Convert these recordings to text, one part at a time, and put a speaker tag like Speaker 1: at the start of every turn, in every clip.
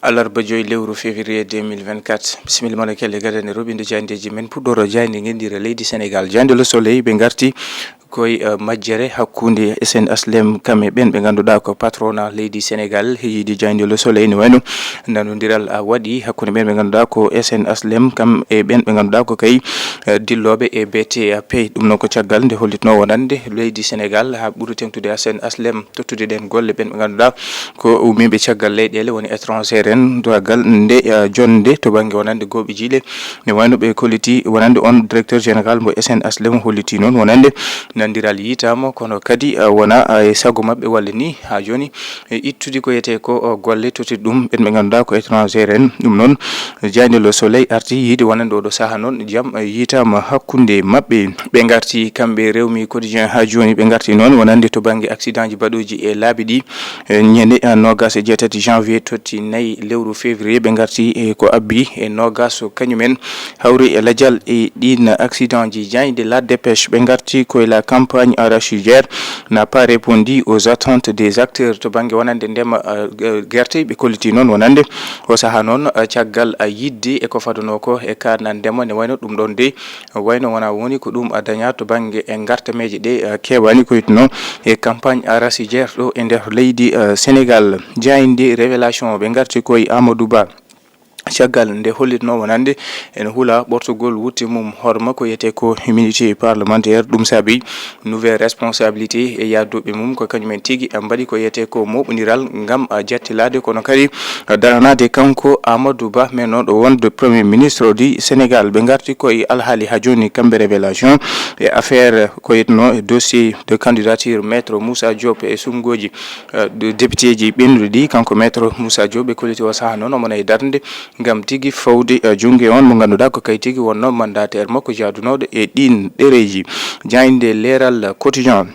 Speaker 1: alarba joyi lewru février 2024 bisimilla moon kelle gadane robinde jandeji men puɗɗoro jandi gendira leydi Sénégal jande le soleil ɓe garti koye majjere hakkunde SN HLM kamɓe ɓen ɓe ganduɗa ko patronat leydi Sénégal yiidi jande le soleil ne wayno nanodiral waɗi hakkunde ɓen ɓe ganduɗa ko SN HLM kam e ɓen ɓe ganduɗa ko kay dilloɓe e BTP ɗum noon ko caggal nde hollitno wonande leydi Sénégal ha ɓuuri tengtude SN HLM tottude ɗen golle ɓen ɓe ganduɗa ko umiɓe caggal leyɗele woni étranger en dogal nde jonde to banggue wonande gooɓe jiiɗe ne wayno ɓe kolliti wonande on directeur général mo SN HLM holliti noon wonande nandiral yitama kono kadi wona e sago mabɓe walla ni ha joni ittude ko yete ko golle tottude ɗum ɓen ɓe ganduɗa ko étranger en ɗum noon jande le soleil arti yiide wonande oɗo saaha noon jaam yitama hakkunde mabɓe ɓe garti kamɓe rewmi quotidien ha joni ɓe garti noon wonande to banggue accident ji baɗoji e laabi ɗi ñande nogas e jeetati janvier totti nayyi lewru février ɓe garti e ko abbi e nogas kañumen hawri e ladial e ɗin accident ji jayde la dépêche ɓe garti koye la campagne arachidière n'a pas répondu aux attentes des acteurs to banggue wonande ndema guerte ɓe kolliti noon wonande o saaha noon caggal yidde e ko fadano ko e karna ndema ne wayno ɗum ɗon de wayno wona woni ko ɗum daña to banggue e gartameje ɗe kewani ko yitno e campagne arachidière ɗo e nder leydi Sénégal jayde révélation ɓe garti koye Amadou Ba caggal nde hollitno wonande ene huula ɓortogol wutte mum horma ko yete ko immunité parlementaire ɗum saabi nouvelle responsabilité e yadoɓe mum ko kañumen tigui mbaɗi ko yete ko moɓodiral gam jettilade kono kadi daranade kanko Amadou Ba mais noon ɗo wonde premier ministre du Sénégal ɓe garti koye alhaali ha joni kamɓe révélation e affaire ko yetno e dossier de candidature maître Moussa Diop e sumgoji de député ji ɓennuɗi ɗi kanko maître Moussa Diop ɓe kolliti o saaha noon omona e darde gam tigui fawde jungue on mo ganduɗa ko kay tigui wonno mandataire makko jadunoɗo e ɗin ɗereji jayde leeral quotidien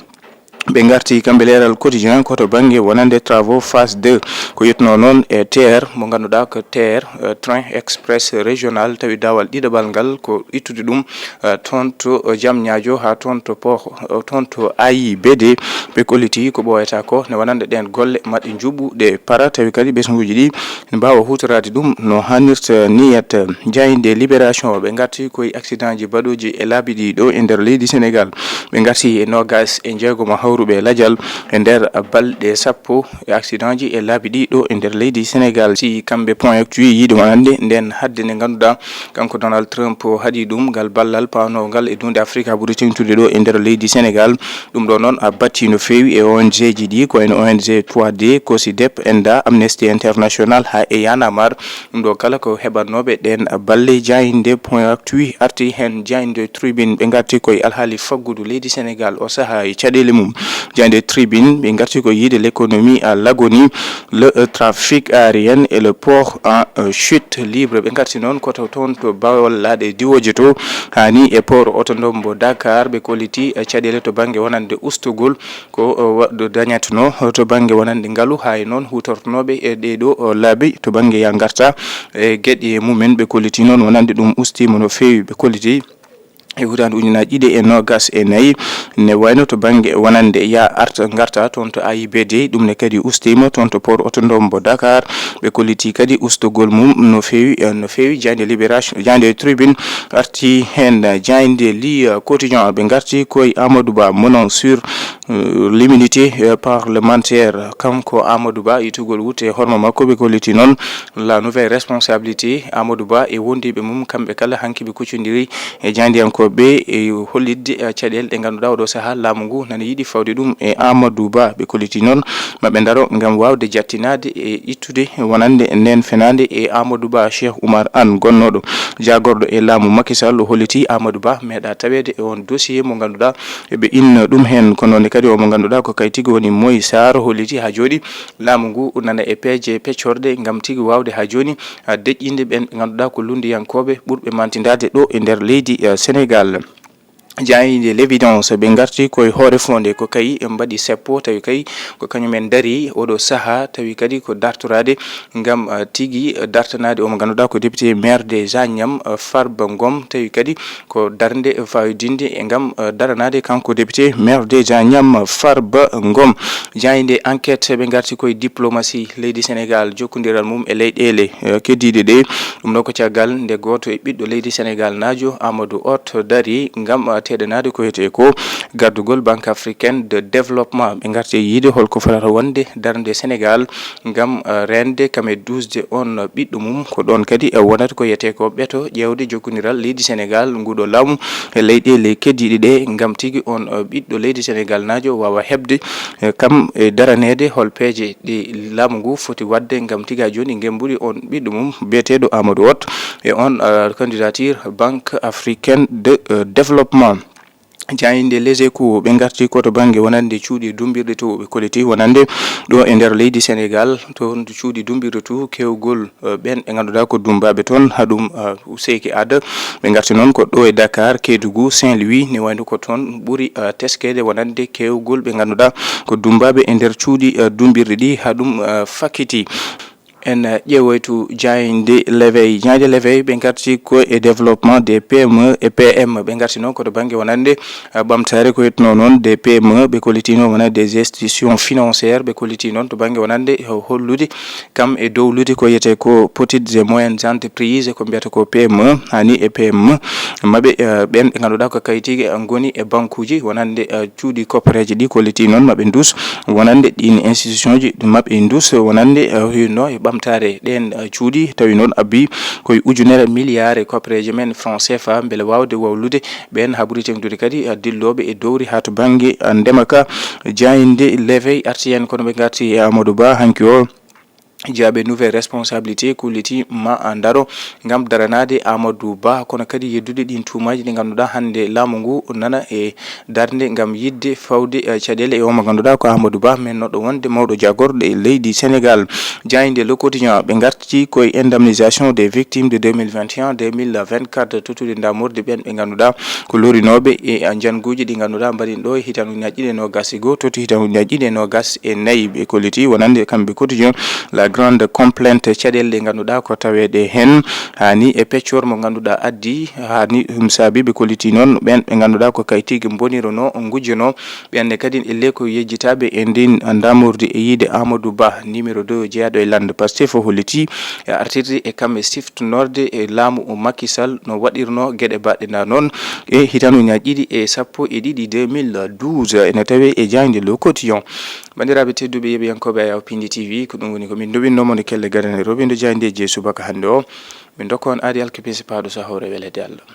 Speaker 1: ɓe garti kamɓe leeral quotidien koto banggue wonande travaux phase 2 ko yetno noon e TER mo ganduɗa ko TER train express régional tawi dawal ɗiɗaɓal ngal ko ittude ɗum toon to Diamniadio ha toon to port toon to AIBD ɓe kolliti ko ɓoyata ko ne wonande ɗen golle maɗɗe juɓɓuɗe para tawi kadi ɓesguji ɗi ne mbawa hutorade ɗum no hannirta niyat jayde libération ɓe garti koye accident ji baɗoji e laabi ɗi ɗo e nder leydi Sénégal ɓe garti e nogas e jeegoma hawruɓe ladial e nder balɗe sappo e accident ji e laabi ɗi ɗo e nder leydi Sénégal si kamɓe point actu yiide wonande nden hadde nde ganduɗa kanko Donald Trump haaɗi ɗum ngal ballal pawnowgal e dunde Afrique ha ɓuuri tengtude ɗo e nder leydi Sénégal ɗum ɗo noon batti no fewi e ONG ji ɗi ko en ONG 3D COSYDEP ENDA Amnesty International ha e Y'en a marre ɗum ɗo kala ko heɓannoɓe ɗen balle jayde point actu arti hen jayde tribune ɓe garti koye alhaali faggudu leydi Sénégal o saaha e caɗele mum jayde tribune ɓe garti ko yiide l'économie à l'agonie le trafic aérien et le port en chute libre ɓe garti noon koto toon to bawol laaɗe diwoje to hani e port autonome Dakar ɓe kolliti caɗele to banggue wonande ustugol ko dañatno to banggue wonande ngaalu hay noon hutortonoɓe e ɗeɗo laabi to banggue ya garta e gueɗe mumen ɓe kolliti noon wonande ɗum ustima no fewi ɓe kolliti e hutande ujunaji ɗiɗi e nogas e nayyi ne wayno to banggue wonande ya arta garta toon to AIBD ɗum ne kadi ustima toon to port autonome Dakar ɓe kolliti kadi ustugol mum no fewi jayde libération jayde tribune arti hen jayde li quotidien ɓe garti koye Amadou Ba menant sur l'immunité parlementaire kanko Amadou Ba itugol wutte horma makko ɓe kolliti noon la nouvelle responsabilité Amadou Ba e wondiɓe mum kamɓe kala hanki ɓe kuccodiri e jandiyankoɓe e hollidde caɗele ɗe ganduɗa oɗo saaha laamu ngu nana yiiɗi fawde ɗum e Amadou Ba ɓe kolliti noon maɓe daro gam wawde jattinade e ittude wonande nden fenade e Amadou Ba Cheikh Oumar Anne gonnoɗo jagorɗo e laamu Macky Sall holliti Amadou Ba meeɗa tawede e on dossier mo ganduɗa eɓe inna ɗum hen kono nonne kadi omo ganduɗa ko kay tigui woni Moy Sarr holliti ha joni laamu ngu nana e peeje peccorde gam tigui wawde ha joni deƴƴinde ɓen ɓe ganduɗa ko lundiyankoɓe ɓurɓe mantidade ɗo e nder leydi Sénégal jayinde l'évidence ɓe garti koye hoore fonde ko kay mbaɗi seppo tawi kay ko kañumen dari oɗo saaha tawi kadi ko dartorade ngam tigui dartanade omo ganduɗa ko député maire des Agnam Farba Ngom tawi kadi ko darde fawidinde e ngam daranade kanko député maire des Agnam Farba Ngom. jayinde enquête ɓe garti koye diplomatie leydi Sénégal jokkodiral mum e leyɗele keddiɗe ɗe ɗum ɗo ko caggal nde goto e ɓiɗɗo leydi Sénégal najo Amadou Hott dari ngam teɗanade ko wiyete ko gardugol banque africaine de développement ɓe garti yiide holko fotata wonde darde Sénégal ngam rende kame dusde on ɓiɗɗo mum ko ɗon kadi wonata ko wiyete ko ɓeeto ƴewde jokkodiral leydi Sénégal nguɗo laamu e leyɗele keddiɗe ɗe ngam tigui on ɓiɗɗo leydi Sénégal najo wawa hebde kam e daranede hol peeje ɗi laamu ngu foti wadde ngam tiga joni gembuɗi on ɓiɗɗo mum biyeteɗo Amadou Hott e on candidature banque africaine de développement. jayinde les échos ɓe garti koto banggue wonande cuuɗi dumbirɗe to ɓe koliti wonande ɗo e nder leydi Sénégal to cuuɗi dumbirɗe to kewgol ɓen ɓe ganduɗa ko dumbaɓe toon haɗum Seyki Ada ɓe garti noon ko ɗo e Dakar Kédougou Saint-Louis ne wayno ko toon ɓuuri teskede wonande kewgol ɓe ganduɗa ko dumbaɓe e nder cuuɗi dumbirɗe ɗi haɗum fakkiti. en ƴeewoytu jayinde l'éveil ɓe garti ko e développement des PME et PM ɓe garti noon koto banggue wonande ɓamtare ko yettuno noon des PME ɓe kollitino wonande des institutions financières ɓe kolliti noon to banggue wonande hollude kam e dowlude ko yiyete ko petites et moyennes entreprises ko mbiyata ko PME hani e PME maɓe ɓen ɓe ganduɗa ko kayitigi goni e banque uji wonande cuuɗi koppareje ɗi kolliti noon maɓe dus wonande ɗin institution ji maɓe dus wonande no e ɓamtare ɗen cuuɗi tawi noon abbi koye ujunere milliard koppareje men franc CFA beele wawde wawlude ɓen ha ɓuuri tengtude kadi dilloɓe e dowri ha to banggue ndema ka. jayinde l'éveil arti hen kono ɓe garti e Amadou Ba hanki o jaaɓe nouvelle responsabilité kulliti ma daro ngam daranade Amadou Ba kono kadi yeddude ɗin tumaji ɗi ganduɗa hande laamu ngu nana e darde ngam yidde fawde caɗele e omo ganduɗa ko Amadou Ba men noɗo wonde mawɗo jagorɗo e leydi Sénégal. jayinde le quotidien ɓe garti koye indemnisation des victimes de 2021 2024 tottude damorde ɓen ɓe ganduɗa ko lorinoɓe e janguji ɗi ganduɗa mbaɗin ɗo hitanuji ɗiɗi e nogas e goho totti hitanuji ɗiɗi e nogas e nayyi ɓe kolliti wonande kamɓe quotidien la grande complainte caɗele ɗe ganduɗa ko tawede hen hani e peccor mo ganduɗa addi hani saabi ɓe kolliti noon ɓen ɓe ganduɗa ko kaytigi bonirono gujjono ɓenne kadi elle ko yejjitaɓe e ndin damorde e yiide Amadou Ba numéro 2 jeeyaɗo e lande Pastef holliti e artirde e kamɓe siftonorde e laamu Macky Sall no waɗirno gueɗe baɗɗe noon e hitanuji ɗiɗi e sappo e ɗiɗi 2012 ene tawe e jayde le quotidien. bandiraɓe tedduɓe yeɓiyankoɓe Ayaw Pindi TV ko ɗum woni komin nowinnomo nde kelle gadanero ɓe ndo jayde je subaka hande o min dokka on aadi alkipisi paɗo sahore welede Allah.